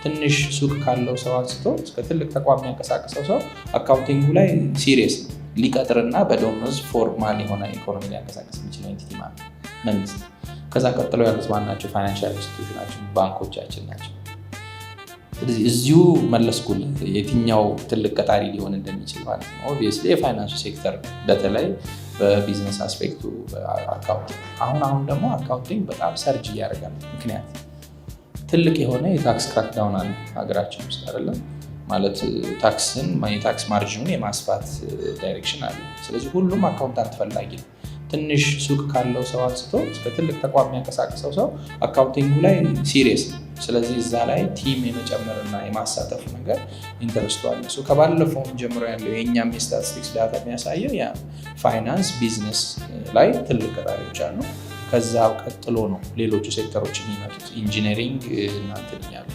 ትንሽ ሱቅ ካለው ሰው አንስቶ እስከ ትልቅ ተቋም የሚያንቀሳቅሰው ሰው አካውንቲንጉ ላይ ሲሪየስ ሊቀጥርና በደሞዝ ፎርማል የሆነ ኢኮኖሚ ሊያንቀሳቀስ የሚችለው ኤንቲቲ ማለት መንግስት። ከዛ ቀጥሎ ያሉት ማናቸው? ፋይናንሻል ኢንስቲትዩሽናችን ባንኮቻችን ናቸው። ስለዚህ እዚሁ መለስኩል የትኛው ትልቅ ቀጣሪ ሊሆን እንደሚችል ማለት ነው። ኦብቪየስሊ የፋይናንሱ ሴክተር በተለይ በቢዝነስ አስፔክቱ አካውንቲንግ። አሁን ደግሞ አካውንቲንግ በጣም ሰርጅ እያደረገ ነው። ምክንያት ትልቅ የሆነ የታክስ ክራክዳውን አለ ሀገራችን ውስጥ አይደለም ማለት ታክስን የታክስ ማርጂኑን የማስፋት ዳይሬክሽን አለ። ስለዚህ ሁሉም አካውንታንት ፈላጊ ነው። ትንሽ ሱቅ ካለው ሰው አንስቶ እስከ ትልቅ ተቋም የሚያንቀሳቅሰው ሰው አካውንቲንጉ ላይ ሲሪየስ ነው። ስለዚህ እዛ ላይ ቲም የመጨመርና የማሳተፍ ነገር ኢንተረስቱ አለ። ከባለፈውም ጀምሮ ያለው የእኛም የስታቲስቲክስ ዳታ የሚያሳየው ያ ፋይናንስ ቢዝነስ ላይ ትልቅ ቀጣሪዎች አሉ። ከዛ ቀጥሎ ነው ሌሎቹ ሴክተሮች የሚመጡት ኢንጂነሪንግ እናንትን እያሉ